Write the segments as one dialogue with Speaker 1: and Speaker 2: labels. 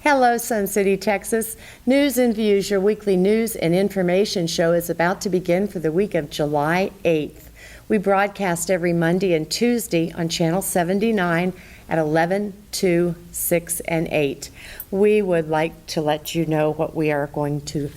Speaker 1: Hello, Sun City, Texas. News and Views, your weekly news and information show, is about to begin for the week of July 8th. We broadcast every Monday and Tuesday on Channel 79 at 11, 2, 6, and 8. We would like to let you know what we are going to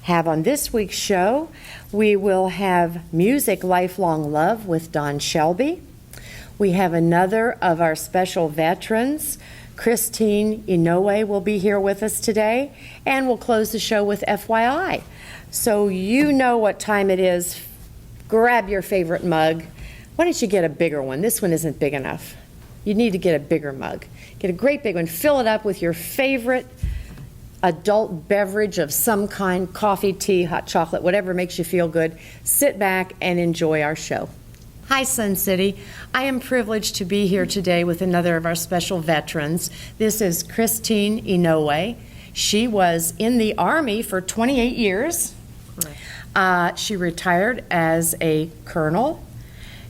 Speaker 1: have on this week's show. We will have Music Lifelong Love with Don Shelby. We have another of our special veterans. Christine Inoue will be here with us today, and we'll close the show with FYI. So you know what time it is. Grab your favorite mug. Why don't you get a bigger one? This one isn't big enough. You need to get a bigger mug. Get a great big one. Fill it up with your favorite adult beverage of some kind, coffee, tea, hot chocolate, whatever makes you feel good. Sit back and enjoy our show. Hi, Sun City. I am privileged to be here today with another of our special veterans. This is Christine Inoue. She was in the Army for 28 years. Correct. She retired as a colonel.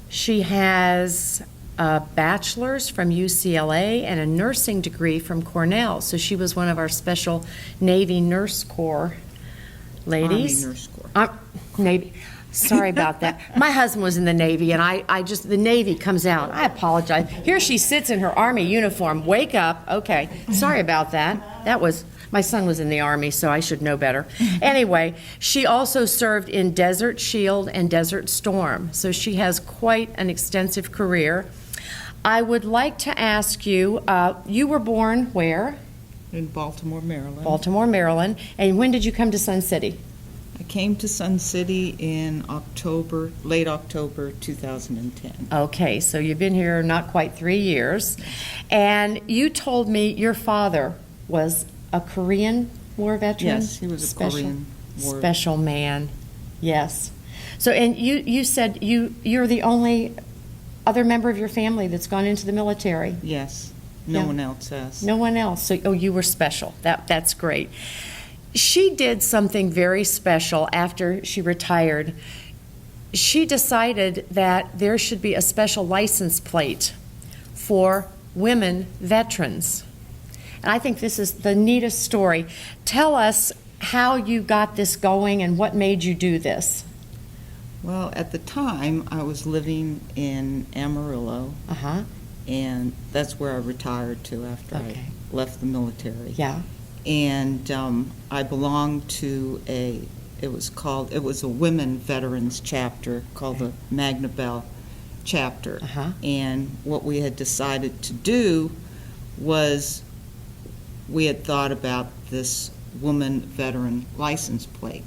Speaker 1: She has a bachelor's from UCLA and a nursing degree from Cornell. So she was one of our special Navy Nurse Corps ladies.
Speaker 2: Army Nurse Corps.
Speaker 1: Navy. Sorry about that. My husband was in the Navy, and I just, the Navy comes out. I apologize. Here she sits in her Army uniform. Wake up. Okay. Sorry about that. My son was in the Army, so I should know better. Anyway, she also served in Desert Shield and Desert Storm, so she has quite an extensive career. I would like to ask you, you were born where?
Speaker 2: In Baltimore, Maryland.
Speaker 1: Baltimore, Maryland. And when did you come to Sun City?
Speaker 2: I came to Sun City in late October 2010.
Speaker 1: Okay, so you've been here not quite 3 years. And you told me your father was a Korean War veteran?
Speaker 2: Yes, he was a Korean War.
Speaker 1: Special man, yes. So, and you said you're the only other member of your family that's gone into the military?
Speaker 2: Yes, no one else has.
Speaker 1: No one else. So, you were special. That's great. She did something very special after she retired. She decided that there should be a special license plate for women veterans. And I think this is the neatest story. Tell us how you got this going and what made you do this.
Speaker 2: Well, at the time, I was living in Amarillo, and that's where I retired to after I left the military.
Speaker 1: Yeah.
Speaker 2: And I belonged to it was a women veterans chapter called the Magna Bell chapter. And what we had decided to do was we had thought about this woman veteran license plate.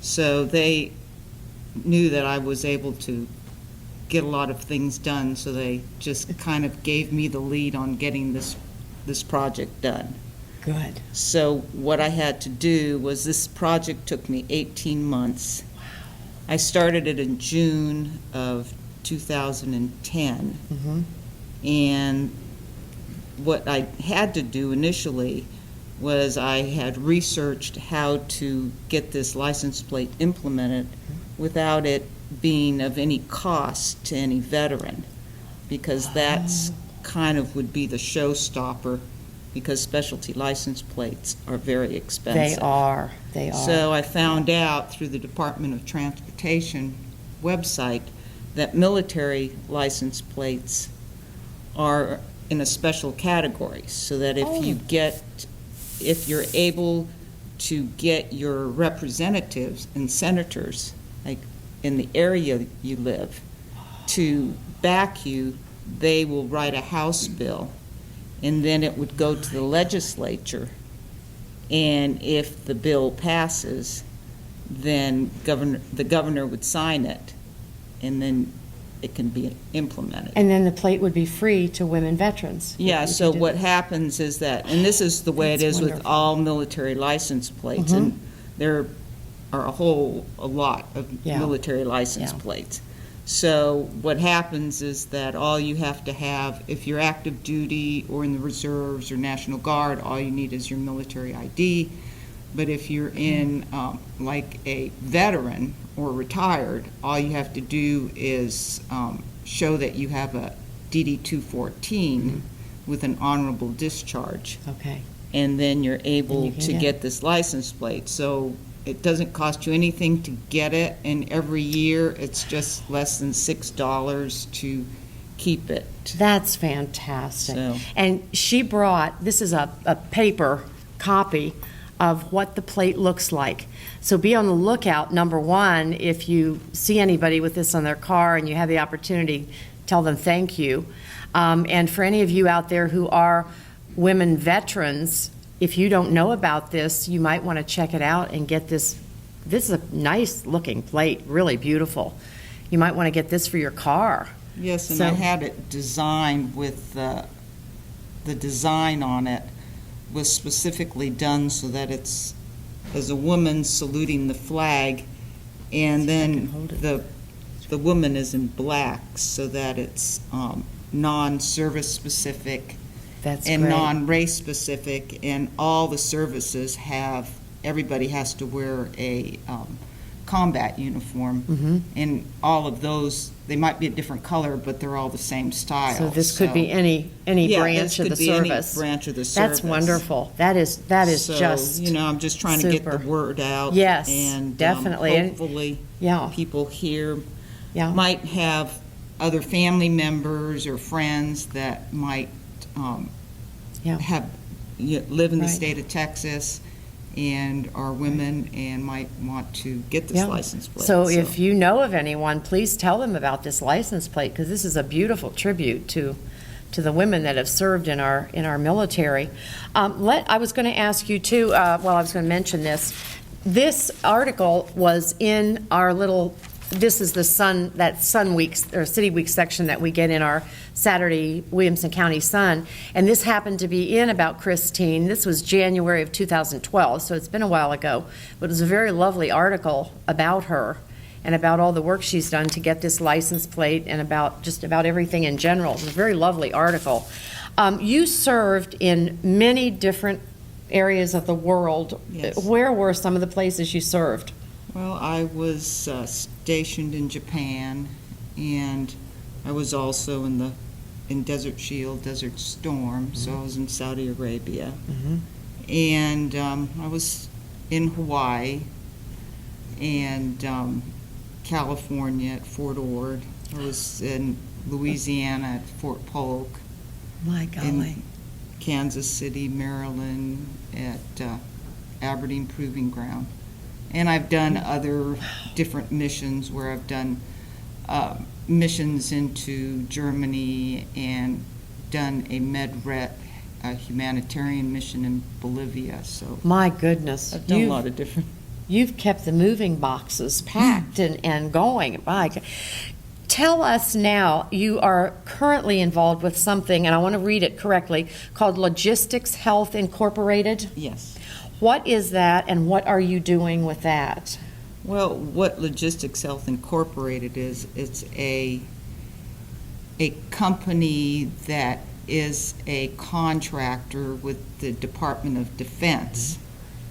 Speaker 2: So they knew that I was able to get a lot of things done, so they just kind of gave me the lead on getting this project done.
Speaker 1: Good.
Speaker 2: So what I had to do was, this project took me 18 months. Wow. I started it in June of 2010. And what I had to do initially was I had researched how to get this license plate implemented without it being of any cost to any veteran, because that's kind of would be the showstopper, because specialty license plates are very expensive.
Speaker 1: They are.
Speaker 2: So I found out through the Department of Transportation website that military license plates are in a special category, so that if you're able to get your representatives and senators, like in the area you live, to back you, they will write a House bill, and then it would go to the legislature, and if the bill passes, then the governor would sign it, and then it can be implemented.
Speaker 1: And then the plate would be free to women veterans.
Speaker 2: Yeah, so what happens is that, and this is the way it is with all military license plates, and there are a lot of military license plates. So what happens is that all you have to have, if you're active duty or in the reserves or National Guard, all you need is your military ID. But if you're in like a veteran or retired, all you have to do is show that you have a DD-214 with an honorable discharge.
Speaker 1: Okay.
Speaker 2: and then you're
Speaker 1: And
Speaker 2: able
Speaker 1: you can
Speaker 2: to
Speaker 1: get
Speaker 2: get this license plate. So it doesn't cost you anything to get it, and every year it's just less than $6 to keep it.
Speaker 1: That's fantastic.
Speaker 2: So-
Speaker 1: And she brought, this is a paper copy of what the plate looks like. So be on the lookout, number one, if you see anybody with this on their car and you have the opportunity, tell them thank you. And for any of you out there who are women veterans, if you don't know about this, you might want to check it out and get this. This is a nice looking plate, really beautiful. You might want to get this for your car.
Speaker 2: Yes, and
Speaker 1: So-
Speaker 2: I had it designed with the design on it was specifically done so that it's as a woman saluting the flag, and then
Speaker 1: hold it.
Speaker 2: the woman is in black so that it's non-service specific
Speaker 1: That's
Speaker 2: and
Speaker 1: great.
Speaker 2: non-race specific, and all the services have, everybody has to wear a combat uniform.
Speaker 1: Mhm.
Speaker 2: And all of those, they might be a different color, but they're all the same style.
Speaker 1: So this could be any
Speaker 2: Yeah,
Speaker 1: branch
Speaker 2: this
Speaker 1: of the
Speaker 2: could be any
Speaker 1: service.
Speaker 2: branch of the service.
Speaker 1: That's wonderful. That is
Speaker 2: So,
Speaker 1: just,
Speaker 2: you know, I'm just trying to get the
Speaker 1: super.
Speaker 2: word out.
Speaker 1: Yes,
Speaker 2: and
Speaker 1: definitely. And-
Speaker 2: hopefully,
Speaker 1: yeah,
Speaker 2: people here
Speaker 1: yeah.
Speaker 2: might have other family members or friends that might
Speaker 1: Yeah.
Speaker 2: live in the
Speaker 1: Right.
Speaker 2: state of Texas and are women and might want to get this
Speaker 1: Yeah.
Speaker 2: license plate.
Speaker 1: So if you know of anyone, please tell them about this license plate, because this is a beautiful tribute to the women that have served in our military. I was going to ask you too, I was going to mention this. This article was in our little, this is the Sun Weeks, or City Week section that we get in our Saturday Williamson County Sun, and this happened to be in about Christine. This was January of 2012, so it's been a while ago, but it was a very lovely article about her and about all the work she's done to get this license plate and about just about everything in general. It was a very lovely article. You served in many different areas of the world.
Speaker 2: Yes.
Speaker 1: Where were some of the places you served?
Speaker 2: Well, I was stationed in Japan, and I was also in Desert Shield, Desert Storm, so I was in Saudi Arabia. And I was in Hawaii and California at Fort Ord. I was in Louisiana at Fort Polk,
Speaker 1: My golly.
Speaker 2: in Kansas City, Maryland at Aberdeen Proving Ground. And I've done other different missions where I've done missions into Germany and done a MedRet, a humanitarian mission in Bolivia. So
Speaker 1: My goodness.
Speaker 2: I've done a lot of different.
Speaker 1: You've kept the moving boxes packed and going. Tell us now, you are currently involved with something, and I want to read it correctly, called Logistics Health Incorporated.
Speaker 2: Yes.
Speaker 1: What is that, and what are you doing with that?
Speaker 2: Well, what Logistics Health Incorporated is, it's a company that is a contractor with the Department of Defense.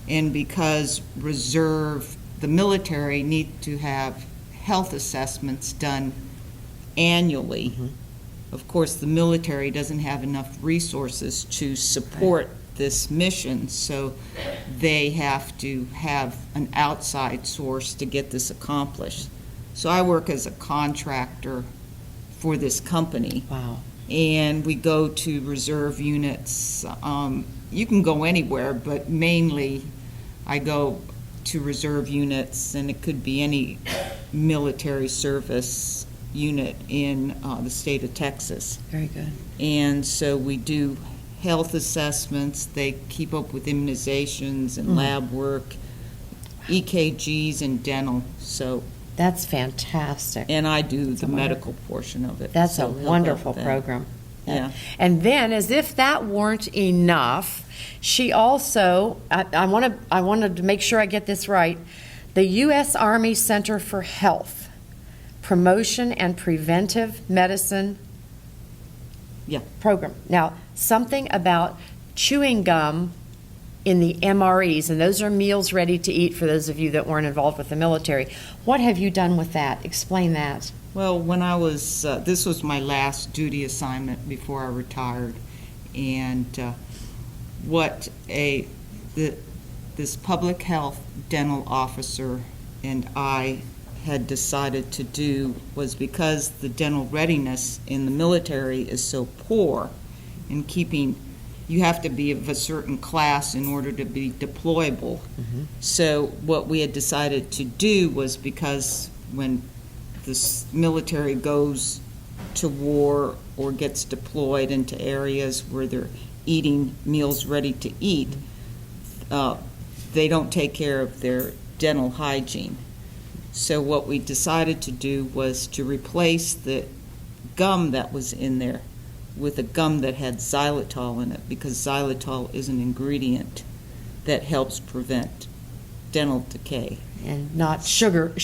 Speaker 2: And because the military need to have health assessments done annually, of course, the military doesn't have enough resources to support this mission, so they have to have an outside source to get this accomplished. So I work as a contractor for this company,
Speaker 1: Wow.
Speaker 2: and we go to reserve units. You can go anywhere, but mainly I go to reserve units, and it could be any military service unit in the state of Texas.
Speaker 1: Very good.
Speaker 2: And so we do health assessments, they keep up with immunizations and lab work, EKGs and dental, so,
Speaker 1: That's fantastic.
Speaker 2: and I do the
Speaker 1: wonderful-
Speaker 2: medical portion of it.
Speaker 1: That's
Speaker 2: so
Speaker 1: a
Speaker 2: help out
Speaker 1: wonderful
Speaker 2: with that.
Speaker 1: program.
Speaker 2: Yeah.
Speaker 1: And then, as if that weren't enough, she also, I wanted to make sure I get this right, the U.S. Army Center for Health, Promotion and Preventive Medicine
Speaker 2: Yeah.
Speaker 1: program. Now, something about chewing gum in the MREs, and those are meals ready to eat for those of you that weren't involved with the military. What have you done with that? Explain that.
Speaker 2: Well, when I was, this was my last duty assignment before I retired, and what this public health dental officer and I had decided to do was, because the dental readiness in the military is so poor in keeping, you have to be of a certain class in order to be deployable. So what we had decided to do was, because when the military goes to war or gets deployed into areas where they're eating meals ready to eat, they don't take care of their dental hygiene. So what we decided to do was to replace the gum that was in there with a gum that had xylitol in it, because xylitol is an ingredient that helps prevent dental decay.
Speaker 1: And not sugared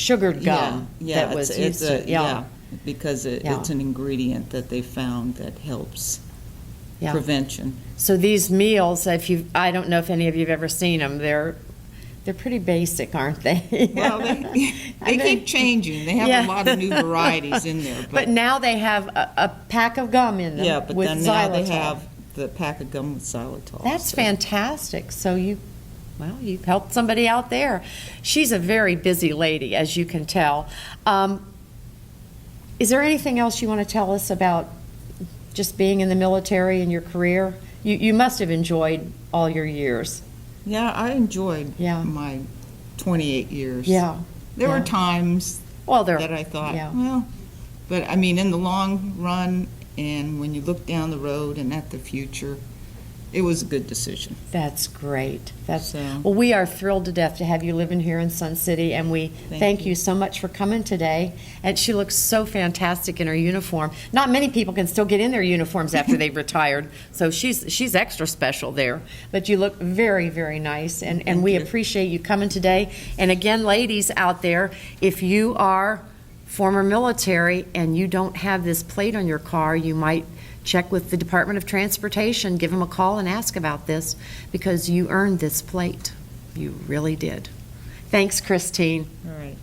Speaker 1: gum
Speaker 2: Yeah,
Speaker 1: that was
Speaker 2: it's
Speaker 1: used to,
Speaker 2: yeah, because
Speaker 1: Yeah.
Speaker 2: it's an ingredient that they found that helps
Speaker 1: Yeah.
Speaker 2: prevention.
Speaker 1: So these meals, I don't know if any of you have ever seen them, they're pretty basic, aren't they?
Speaker 2: Well, they keep changing. They have
Speaker 1: Yeah.
Speaker 2: a lot of new varieties in there.
Speaker 1: But now they have a pack of gum in them
Speaker 2: Yeah, but
Speaker 1: with
Speaker 2: then now they
Speaker 1: xylitol.
Speaker 2: have the pack of gum with xylitol.
Speaker 1: That's
Speaker 2: so.
Speaker 1: fantastic. So you've helped somebody out there. She's a very busy lady, as you can tell. Is there anything else you want to tell us about just being in the military and your career? You must have enjoyed all your years.
Speaker 2: Yeah, I enjoyed
Speaker 1: Yeah.
Speaker 2: my 28 years.
Speaker 1: Yeah.
Speaker 2: There
Speaker 1: Yeah.
Speaker 2: were times
Speaker 1: Well,
Speaker 2: that I thought,
Speaker 1: yeah.
Speaker 2: well, but I mean, in the long run, and when you look down the road and at the future, it was a good decision.
Speaker 1: That's great.
Speaker 2: So-
Speaker 1: Well, we are thrilled to death to have you living here in Sun City, and we thank you so much for coming today. And she looks so fantastic in her uniform. Not many people can still get in their uniforms after they've retired, so she's extra special there. But you look very, very nice, and we
Speaker 2: you.
Speaker 1: appreciate you coming today. And again, ladies out there, if you are former military and you don't have this plate on your car, you might check with the Department of Transportation, give them a call and ask about this, because you earned this plate. You really did. Thanks, Christine.
Speaker 2: All right.